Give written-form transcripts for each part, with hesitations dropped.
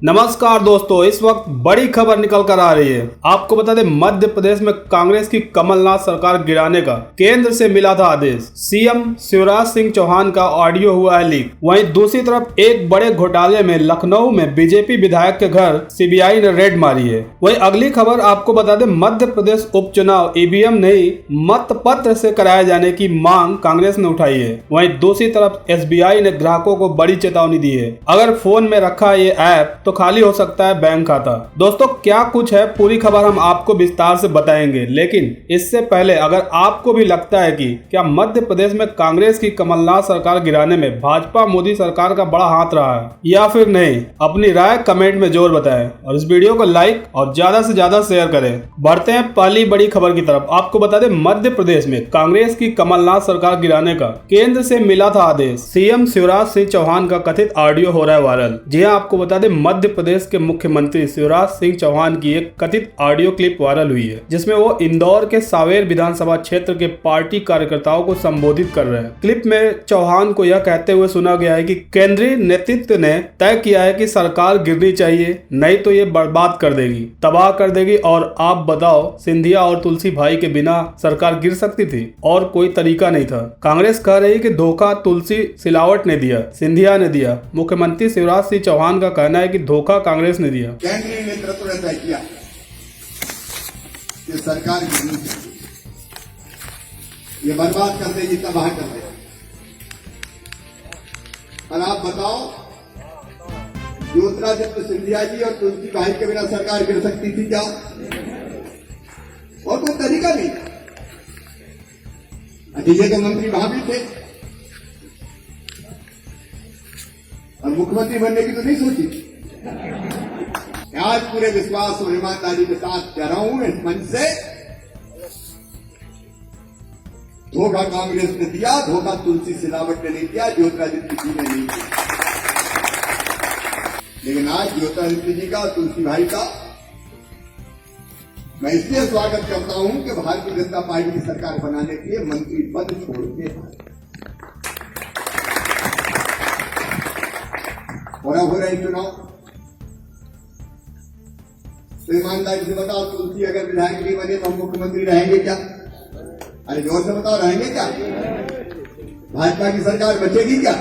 नमस्कार दोस्तों, इस वक्त बड़ी खबर निकल कर आ रही है। आपको बता दें, मध्य प्रदेश में कांग्रेस की कमलनाथ सरकार गिराने का केंद्र से मिला था आदेश। सीएम शिवराज सिंह चौहान का ऑडियो हुआ है लीक। वहीं दूसरी तरफ एक बड़े घोटाले में लखनऊ में बीजेपी विधायक के घर सीबीआई ने रेड मारी है। वहीं अगली खबर आपको बता दें, मध्य प्रदेश उपचुनाव ईवीएम नहीं मतपत्र से कराए जाने की मांग कांग्रेस ने उठाई है। वहीं दूसरी तरफ एसबीआई ने ग्राहकों को बड़ी चेतावनी दी है, अगर फोन में रखा ये ऐप तो खाली हो सकता है बैंक खाता। दोस्तों, क्या कुछ है पूरी खबर हम आपको विस्तार से बताएंगे, लेकिन इससे पहले अगर आपको भी लगता है कि क्या मध्य प्रदेश में कांग्रेस की कमलनाथ सरकार गिराने में भाजपा मोदी सरकार का बड़ा हाथ रहा है या फिर नहीं, अपनी राय कमेंट में जरूर बताएं और इस वीडियो को लाइक और ज्यादा से ज्यादा शेयर करें। बढ़ते हैं पहली बड़ी खबर की तरफ। आपको बता दें, मध्य प्रदेश में कांग्रेस की कमलनाथ सरकार गिराने का केंद्र से मिला था आदेश। सीएम शिवराज सिंह चौहान का कथित ऑडियो हो रहा है वायरल। जी हाँ, आपको बता दें, मध्य प्रदेश के मुख्यमंत्री शिवराज सिंह चौहान की एक कथित ऑडियो क्लिप वायरल हुई है, जिसमें वो इंदौर के सांवेर विधानसभा क्षेत्र के पार्टी कार्यकर्ताओं को संबोधित कर रहे हैं। क्लिप में चौहान को यह कहते हुए सुना गया है कि केंद्रीय नेतृत्व ने तय किया है कि सरकार गिरनी चाहिए, नहीं तो ये बर्बाद कर देगी, तबाह कर देगी। और आप बताओ, सिंधिया और तुलसी भाई के बिना सरकार गिर सकती थी और कोई तरीका नहीं था। कांग्रेस कह रही है कि धोखा तुलसी सिलावट ने दिया, सिंधिया ने दिया। मुख्यमंत्री शिवराज सिंह चौहान का कहना है कि धोखा कांग्रेस ने दिया। केंद्रीय नेतृत्व ने तय किया कि सरकार गिरनी चाहिए, ये बर्बाद कर देगी, तबाह कर देगी। और आप बताओ, ज्योतिरादित्य सिंधिया जी और तुलसी भाई के बिना सरकार गिर सकती थी क्या? और कोई तरीका नहीं। डीजे के मंत्री वहां भी थे और मुख्यमंत्री बनने की तो नहीं सोची। आज पूरे विश्वास और ईमानदारी के साथ कह रहा हूं इस मंच से, धोखा कांग्रेस ने दिया, धोखा तुलसी सिलावट ने नहीं दिया, ज्योतिरादित्य जी ने नहीं दिया। लेकिन आज ज्योतिरादित्य जी का, तुलसी भाई का मैं इसलिए स्वागत करता हूं कि भारतीय जनता पार्टी की सरकार बनाने के लिए मंत्री पद छोड़ के और अब हो रहे चुनाव। तो ईमानदारी से बताओ, तुलसी अगर विधायक नहीं बने तो हम मुख्यमंत्री रहेंगे क्या? अरे जोर से बताओ, रहेंगे क्या? भाजपा की सरकार बचेगी क्या?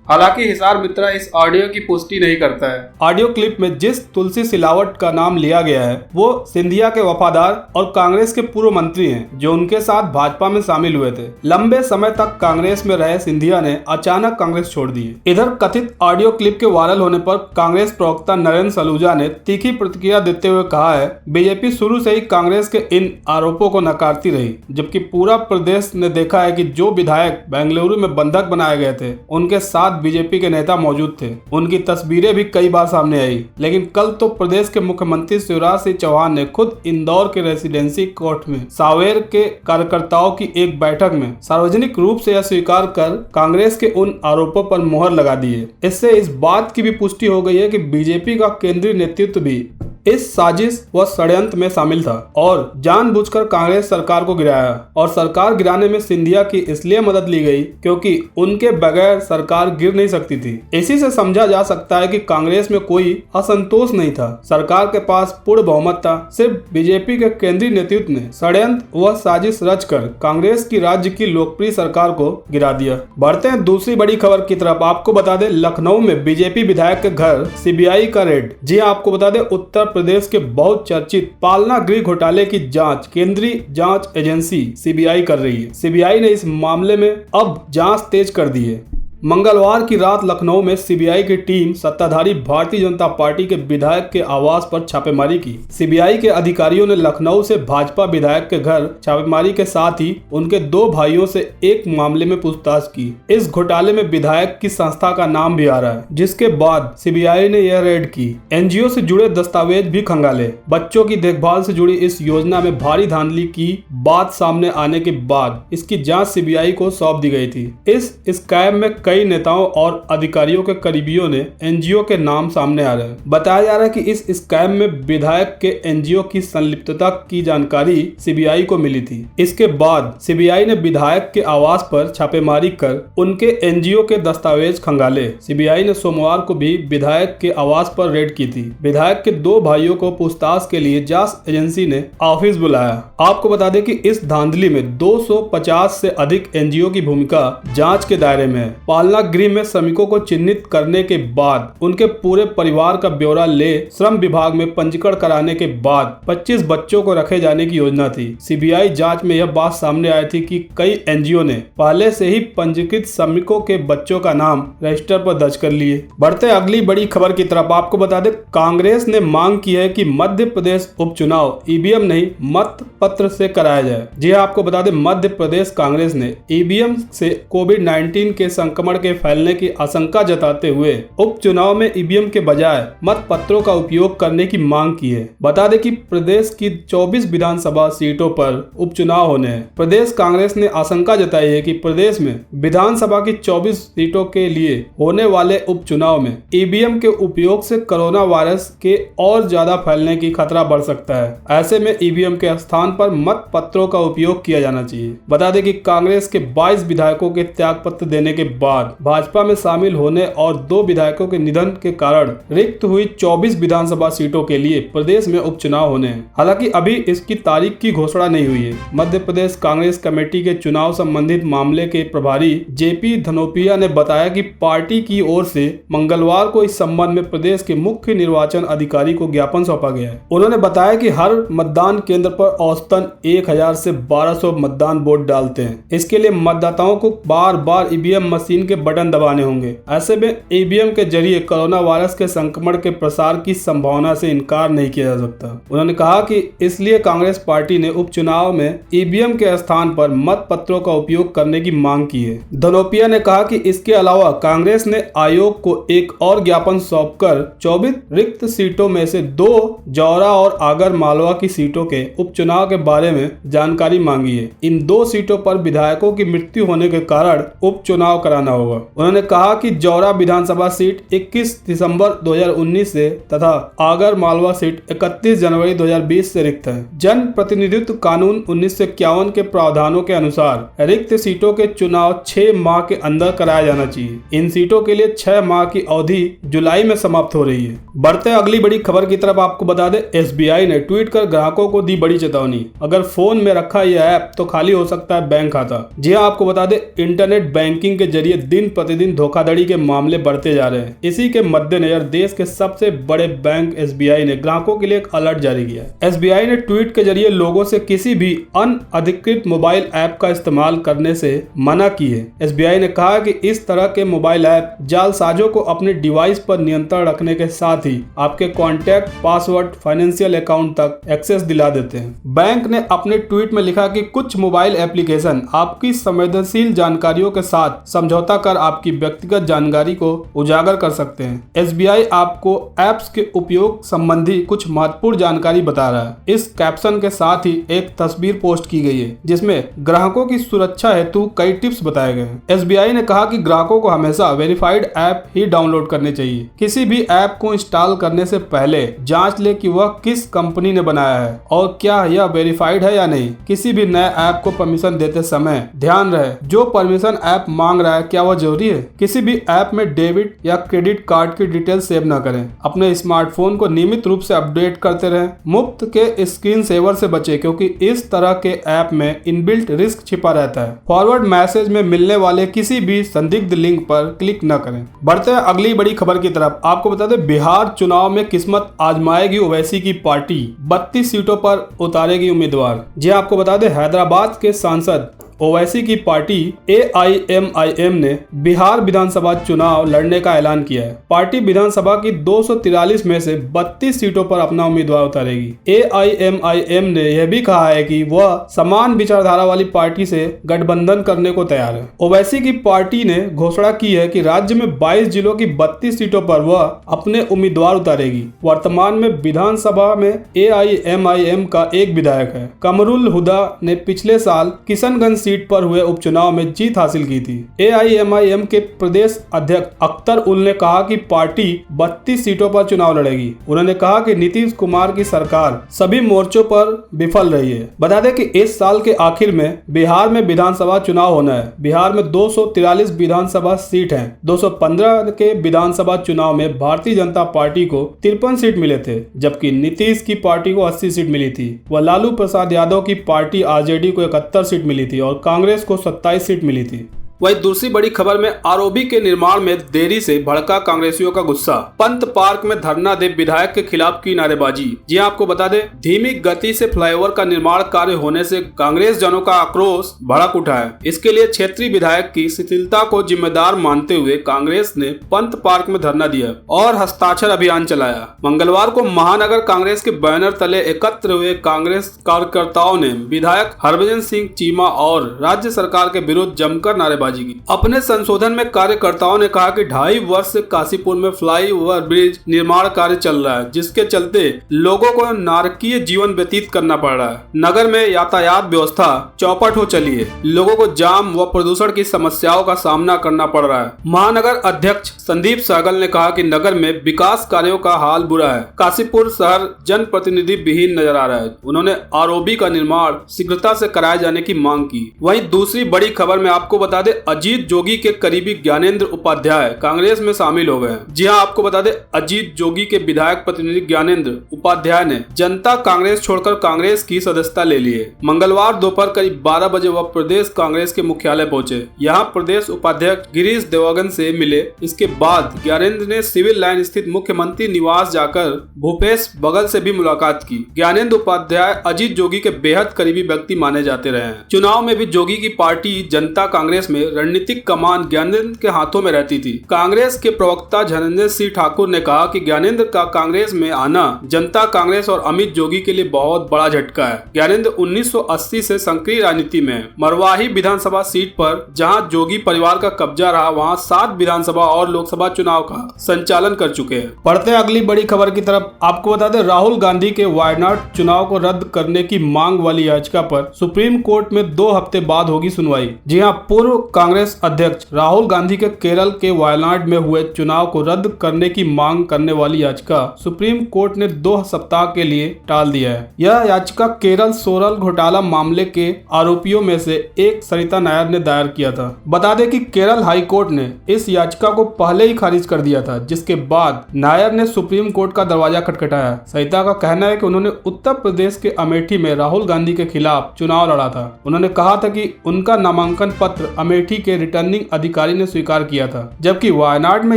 हालांकि हिसार मित्रा इस ऑडियो की पुष्टि नहीं करता है। ऑडियो क्लिप में जिस तुलसी सिलावट का नाम लिया गया है वो सिंधिया के वफादार और कांग्रेस के पूर्व मंत्री हैं, जो उनके साथ भाजपा में शामिल हुए थे। लंबे समय तक कांग्रेस में रहे सिंधिया ने अचानक कांग्रेस छोड़ दी। इधर कथित ऑडियो क्लिप के वायरल होने पर कांग्रेस प्रवक्ता नरेंद्र सलूजा ने तीखी प्रतिक्रिया देते हुए कहा है, बीजेपी शुरू से ही कांग्रेस के इन आरोपों को नकारती रही, जबकि पूरा प्रदेश ने देखा है कि जो विधायक बेंगलुरु में बंधक बनाए गए थे उनके साथ बीजेपी के नेता मौजूद थे। उनकी तस्वीरें भी कई बार सामने आई। लेकिन कल तो प्रदेश के मुख्यमंत्री शिवराज सिंह चौहान ने खुद इंदौर के रेसिडेंसी कोर्ट में सांवेर के कार्यकर्ताओं की एक बैठक में सार्वजनिक रूप से यह स्वीकार कर कांग्रेस के उन आरोपों पर मोहर लगा दी है। इससे इस बात की भी पुष्टि हो गई है कि बीजेपी का केंद्रीय नेतृत्व भी इस साजिश व षड्यंत्र में शामिल था और जानबूझकर कांग्रेस सरकार को गिराया। और सरकार गिराने में सिंधिया की इसलिए मदद ली गई क्योंकि उनके बगैर सरकार गिर नहीं सकती थी। इसी से समझा जा सकता है कि कांग्रेस में कोई असंतोष नहीं था, सरकार के पास पूर्ण बहुमत था। सिर्फ बीजेपी के केंद्रीय नेतृत्व ने षड्यंत्र व साजिश रचकर कांग्रेस की राज्य की लोकप्रिय सरकार को गिरा दिया। बढ़ते हैं दूसरी बड़ी खबर की तरफ। आपको बता दें, लखनऊ में बीजेपी विधायक के घर सीबीआई का रेड। जी आपको बता दें, उत्तर प्रदेश के बहुत चर्चित पालना गृह घोटाले की जांच केंद्रीय जांच एजेंसी सीबीआई कर रही है। सीबीआई ने इस मामले में अब जांच तेज कर दी है। मंगलवार की रात लखनऊ में सीबीआई की टीम सत्ताधारी भारतीय जनता पार्टी के विधायक के आवास पर छापेमारी की। सीबीआई के अधिकारियों ने लखनऊ से भाजपा विधायक के घर छापेमारी के साथ ही उनके दो भाइयों से एक मामले में पूछताछ की। इस घोटाले में विधायक की संस्था का नाम भी आ रहा है, जिसके बाद सीबीआई ने यह रेड की। एनजीओ से जुड़े दस्तावेज भी खंगाले। बच्चों की देखभाल से जुड़ी इस योजना में भारी धांधली की बात सामने आने के बाद इसकी जाँच सीबीआई को सौंप दी गई थी। इस स्कैम में कई नेताओं और अधिकारियों के करीबियों ने एनजीओ के नाम सामने आ रहे हैं। बताया जा रहा है कि इस स्कैम में विधायक के एनजीओ की संलिप्तता की जानकारी सीबीआई को मिली थी। इसके बाद सीबीआई ने विधायक के आवास पर छापेमारी कर उनके एनजीओ के दस्तावेज खंगाले। सीबीआई ने सोमवार को भी विधायक के आवास पर रेड की थी। विधायक के 2 भाइयों को पूछताछ के लिए जांच एजेंसी ने ऑफिस बुलाया। आपको बता दें कि इस धांधली में 250 से अधिक एनजीओ की भूमिका जांच के दायरे में है। पालना गृह में श्रमिकों को चिन्हित करने के बाद उनके पूरे परिवार का ब्यौरा ले श्रम विभाग में पंजीकरण कराने के बाद 25 बच्चों को रखे जाने की योजना थी। सीबीआई जांच में यह बात सामने आई थी कि कई एनजीओ ने पहले से ही पंजीकृत श्रमिकों के बच्चों का नाम रजिस्टर पर दर्ज कर लिए। बढ़ते अगली बड़ी खबर की तरफ आपको बता दें, कांग्रेस ने मांग की है कि मध्य प्रदेश उपचुनाव ईवीएम नहीं मत पत्र से कराया जाए। जी आपको बता दें, मध्य प्रदेश कांग्रेस ने ईवीएम से कोविड-19 के संक्रमण के फैलने की आशंका जताते हुए उपचुनाव में ईवीएम के बजाय मत पत्रों का उपयोग करने की मांग की है। बता दें कि प्रदेश की 24 विधानसभा सीटों पर उपचुनाव होने हैं। प्रदेश कांग्रेस ने आशंका जताई है कि प्रदेश में विधानसभा की 24 सीटों के लिए होने वाले उपचुनाव में ईवीएम के उपयोग से कोरोना वायरस के और ज्यादा फैलने की खतरा बढ़ सकता है। ऐसे में ईवीएम के स्थान पर मत पत्रों का उपयोग किया जाना चाहिए। बता दें कि कांग्रेस के 22 विधायकों के त्यागपत्र देने के बाद भाजपा में शामिल होने और 2 विधायकों के निधन के कारण रिक्त हुई 24 विधानसभा सीटों के लिए प्रदेश में उपचुनाव होने हैं। हालांकि अभी इसकी तारीख की घोषणा नहीं हुई है। मध्य प्रदेश कांग्रेस कमेटी के चुनाव संबंधित मामले के प्रभारी जेपी धनोपिया ने बताया कि पार्टी की ओर से मंगलवार को इस संबंध में प्रदेश के मुख्य निर्वाचन अधिकारी को ज्ञापन सौंपा गया है। उन्होंने बताया कि हर मतदान केंद्र पर औसतन 1000 से 1200 मतदान वोट डालते हैं। इसके लिए मतदाताओं को बार बार ईवीएम मशीन के बटन दबाने होंगे। ऐसे में ईवीएम के जरिए कोरोना वायरस के संक्रमण के प्रसार की संभावना से इनकार नहीं किया जा सकता। उन्होंने कहा कि इसलिए कांग्रेस पार्टी ने उपचुनाव में ईवीएम के स्थान पर मत पत्रों का उपयोग करने की मांग की है। धनोपिया ने कहा कि इसके अलावा कांग्रेस ने आयोग को एक और ज्ञापन सौंपकर 24 रिक्त सीटों में से 2 जौरा और आगर मालवा की सीटों के उपचुनाव के बारे में जानकारी मांगी है। इन 2 सीटों पर विधायकों की मृत्यु होने के कारण उपचुनाव कराना होगा। उन्होंने कहा कि जौरा विधानसभा सीट 21 दिसंबर 2019 से तथा आगर मालवा सीट 31 जनवरी 2020 से रिक्त है। जन प्रतिनिधित्व कानून 1951 के प्रावधानों के अनुसार रिक्त सीटों के चुनाव 6 माह के अंदर कराया जाना चाहिए। इन सीटों के लिए 6 माह की अवधि जुलाई में समाप्त हो रही है। बढ़ते अगली बड़ी खबर की तरफ आपको बता दें, एसबीआई ने ट्वीट कर ग्राहकों को दी बड़ी चेतावनी। अगर फोन में रखा यह ऐप तो खाली हो सकता है बैंक खाता। जी हाँ, आपको बता दें, इंटरनेट बैंकिंग के जरिए दिन प्रतिदिन धोखाधड़ी के मामले बढ़ते जा रहे हैं। इसी के मद्देनजर देश के सबसे बड़े बैंक एसबीआई ने ग्राहकों के लिए एक अलर्ट जारी किया है। एसबीआई ने ट्वीट के जरिए लोगों से किसी भी अनअधिकृत मोबाइल ऐप का इस्तेमाल करने से मना की है। एसबीआई ने कहा कि इस तरह के मोबाइल ऐप जालसाजों को अपने डिवाइस पर नियंत्रण रखने के साथ ही आपके कॉन्टैक्ट, पासवर्ड, फाइनेंशियल अकाउंट तक एक्सेस दिला देते हैं। बैंक ने अपने ट्वीट में लिखा कि कुछ मोबाइल एप्लीकेशन आपकी संवेदनशील जानकारियों के साथ समझौता कर आपकी व्यक्तिगत जानकारी को उजागर कर सकते हैं। एसबीआई आपको ऐप्स के उपयोग संबंधी कुछ महत्वपूर्ण जानकारी बता रहा है। इस कैप्शन के साथ ही एक तस्वीर पोस्ट की गई है जिसमें ग्राहकों की सुरक्षा हेतु कई टिप्स बताए गए हैं। एसबीआई ने कहा कि ग्राहकों को हमेशा वेरीफाइड ऐप ही डाउनलोड करने चाहिए। किसी भी ऐप को इंस्टॉल करने से पहले जांच ले कि वह किस कंपनी ने बनाया है और क्या यह वेरीफाइड है या नहीं। किसी भी नए ऐप को परमिशन देते समय ध्यान रहे जो परमिशन ऐप मांग रहा है क्या वह जरूरी है। किसी भी ऐप में डेबिट या क्रेडिट कार्ड की डिटेल सेव न करें। अपने स्मार्टफोन को नियमित रूप से अपडेट करते रहें। मुफ्त के स्क्रीन सेवर से बचें क्योंकि इस तरह के ऐप में इनबिल्ट रिस्क छिपा रहता है। फॉरवर्ड मैसेज में मिलने वाले किसी भी संदिग्ध लिंक पर क्लिक न करें। बढ़ते हैं अगली बड़ी खबर की तरफ। आपको बता दें, बिहार चुनाव में किस्मत आजमाएगी ओवैसी की पार्टी, 32 सीटों पर उतारेगी उम्मीदवार। जी आपको बता दें, हैदराबाद के सांसद ओवैसी की पार्टी AIMIM ने बिहार विधानसभा चुनाव लड़ने का ऐलान किया है। पार्टी विधानसभा की 243 में से 32 सीटों पर अपना उम्मीदवार उतारेगी। AIMIM ने यह भी कहा है कि वह समान विचारधारा वाली पार्टी से गठबंधन करने को तैयार है। ओवैसी की पार्टी ने घोषणा की है कि राज्य में 22 जिलों की 32 सीटों पर वह अपने उम्मीदवार उतारेगी। वर्तमान में विधानसभा में AIMIM का एक विधायक है। कमरुल हुदा ने पिछले साल किशनगंज सीट पर हुए उपचुनाव में जीत हासिल की थी। AIMIM के प्रदेश अध्यक्ष अख्तर उल ने कहा कि पार्टी 32 सीटों पर चुनाव लड़ेगी। उन्होंने कहा कि नीतीश कुमार की सरकार सभी मोर्चों पर विफल रही है। बता दें कि इस साल के आखिर में बिहार में विधानसभा चुनाव होना है। बिहार में 243 विधानसभा सीट हैं। 215 के विधानसभा चुनाव में भारतीय जनता पार्टी को 53 सीट मिले थे, जबकि नीतीश की पार्टी को 80 सीट मिली थी। वह लालू प्रसाद यादव की पार्टी RJD को 71 सीट मिली थी और कांग्रेस को 27 सीट मिली थी। वही दूसरी बड़ी खबर में ROB के निर्माण में देरी से भड़का कांग्रेसियों का गुस्सा। पंत पार्क में धरना दे विधायक के खिलाफ की नारेबाजी। जी आपको बता दें, धीमी गति से फ्लाईओवर का निर्माण कार्य होने से कांग्रेस जनों का आक्रोश भड़क उठा है। इसके लिए क्षेत्रीय विधायक की शिथिलता को जिम्मेदार मानते हुए कांग्रेस ने पंत पार्क में धरना दिया और हस्ताक्षर अभियान चलाया। मंगलवार को महानगर कांग्रेस के बैनर तले एकत्र हुए कांग्रेस कार्यकर्ताओं ने विधायक हरभजन सिंह चीमा और राज्य सरकार के विरुद्ध जमकर नारेबाजी। अपने संशोधन में कार्यकर्ताओं ने कहा कि 2.5 वर्ष से काशीपुर में फ्लाईओवर ब्रिज निर्माण कार्य चल रहा है, जिसके चलते लोगों को नारकीय जीवन व्यतीत करना पड़ रहा है। नगर में यातायात व्यवस्था चौपट हो चली है। लोगों को जाम व प्रदूषण की समस्याओं का सामना करना पड़ रहा है। महानगर अध्यक्ष संदीप सहगल ने कहा कि नगर में विकास कार्यों का हाल बुरा है। काशीपुर शहर जनप्रतिनिधि विहीन नजर आ रहा है। उन्होंने ROB का निर्माण शीघ्रता से कराए जाने की मांग की। वहीं दूसरी बड़ी खबर में आपको बता दें, अजीत जोगी के करीबी ज्ञानेंद्र उपाध्याय कांग्रेस में शामिल हो गए। जी हां, आपको बता दें, अजीत जोगी के विधायक प्रतिनिधि ज्ञानेंद्र उपाध्याय ने जनता कांग्रेस छोड़कर कांग्रेस की सदस्यता ले ली है। मंगलवार दोपहर करीब 12 बजे वह प्रदेश कांग्रेस के मुख्यालय पहुंचे। यहां प्रदेश उपाध्यक्ष गिरीश देवगन से मिले। इसके बाद ज्ञानेंद्र ने सिविल लाइन स्थित मुख्यमंत्री निवास जाकर भूपेश बघेल से भी मुलाकात की। ज्ञानेंद्र उपाध्याय अजीत जोगी के बेहद करीबी व्यक्ति माने जाते रहे हैं। चुनाव में भी जोगी की पार्टी जनता कांग्रेस में रणनीतिक कमान ज्ञानेंद्र के हाथों में रहती थी। कांग्रेस के प्रवक्ता धनंजय सिंह ठाकुर ने कहा कि ज्ञानेंद्र का कांग्रेस में आना जनता कांग्रेस और अमित जोगी के लिए बहुत बड़ा झटका है। ज्ञानेंद्र 1980 से सक्रिय राजनीति में मरवाही विधानसभा सीट पर जहां जोगी परिवार का कब्जा रहा, वहां 7 विधानसभा और लोकसभा चुनाव का संचालन कर चुके हैं। पढ़ते अगली बड़ी खबर की तरफ। आपको बता दें, राहुल गांधी के वायनाड चुनाव को रद्द करने की मांग वाली याचिका पर सुप्रीम कोर्ट में 2 हफ्ते बाद होगी सुनवाई। जी हाँ, पूर्व कांग्रेस अध्यक्ष राहुल गांधी के केरल के वायनाड में हुए चुनाव को रद्द करने की मांग करने वाली याचिका सुप्रीम कोर्ट ने 2 सप्ताह के लिए टाल दिया है। यह याचिका केरल सोरल घोटाला मामले के आरोपियों में से एक सरिता नायर ने दायर किया था। बता दें कि केरल हाई कोर्ट ने इस याचिका को पहले ही खारिज कर दिया था, जिसके बाद नायर ने सुप्रीम कोर्ट का दरवाजा खटखटाया। सरिता का कहना है कि उन्होंने उत्तर प्रदेश के अमेठी में राहुल गांधी के खिलाफ चुनाव लड़ा था। उन्होंने कहा था कि उनका नामांकन पत्र अमेठी के रिटर्निंग अधिकारी ने स्वीकार किया था, जबकि वायनाड में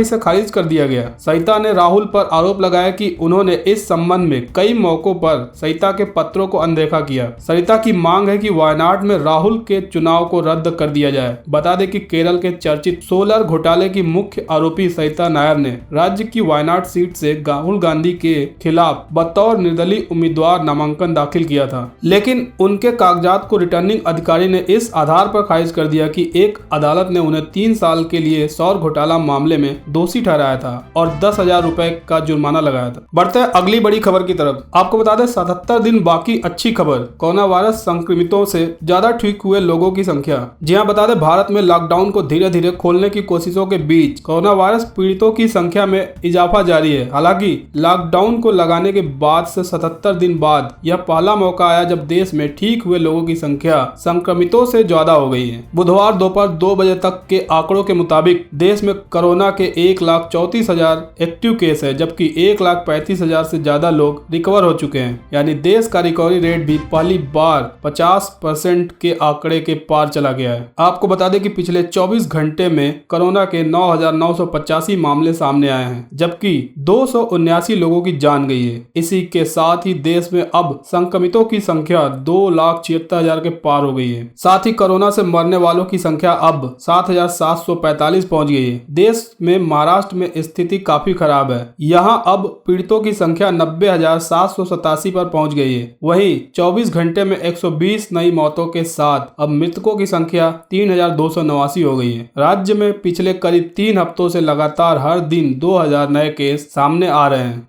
इसे खारिज कर दिया गया। सरिता ने राहुल पर आरोप लगाया कि उन्होंने इस संबंध में कई मौकों पर सरिता के पत्रों को अनदेखा किया। सरिता की मांग है कि वायनाड में राहुल के चुनाव को रद्द कर दिया जाए। बता दें कि केरल के चर्चित सोलर घोटाले की मुख्य आरोपी सरिता नायर ने राज्य की वायनाड सीट से राहुल गांधी के खिलाफ बतौर निर्दलीय उम्मीदवार नामांकन दाखिल किया था, लेकिन उनके कागजात को रिटर्निंग अधिकारी ने इस आधार पर खारिज कर दिया कि एक अदालत ने उन्हें 3 साल के लिए सौर घोटाला मामले में दोषी ठहराया था और 10,000 रुपए का जुर्माना लगाया था। बढ़ते हैं अगली बड़ी खबर की तरफ। आपको बता दें, 77 दिन बाकी अच्छी खबर। कोरोना वायरस संक्रमितों से ज्यादा ठीक हुए लोगों की संख्या। जी हां, बता दें, भारत में लॉकडाउन को धीरे धीरे खोलने की कोशिशों के बीच कोरोना वायरस पीड़ितों की संख्या में इजाफा जारी है। हालांकि लॉकडाउन को लगाने के बाद से 77 दिन बाद यह पहला मौका आया जब देश में ठीक हुए लोगों की संख्या संक्रमितों से ज्यादा हो गई है। बुधवार दोपहर 2 बजे तक के आंकड़ों के मुताबिक देश में कोरोना के 1,34,000 एक्टिव केस है, जबकि 1,35,000 से ज्यादा लोग रिकवर हो चुके हैं। यानी देश का रिकवरी रेट भी पहली बार 50% के आंकड़े के पार चला गया है। आपको बता दें कि पिछले 24 घंटे में कोरोना के 9,985 मामले सामने आए हैं, जबकि 279 लोगों की जान गई है। इसी के साथ ही देश में अब संक्रमितों की संख्या 2,76,000 के पार हो गई है। साथ ही कोरोना से मरने वालों की संख्या अब 7,745 पहुंच गई है। देश में महाराष्ट्र में स्थिति काफी खराब है। यहां अब पीड़ितों की संख्या 90,787 पर पहुंच गई है। वहीं 24 घंटे में 120 नई मौतों के साथ अब मृतकों की संख्या 3,289 हो गई है। राज्य में पिछले करीब 3 हफ्तों से लगातार हर दिन 2,000 नए केस सामने आ रहे हैं।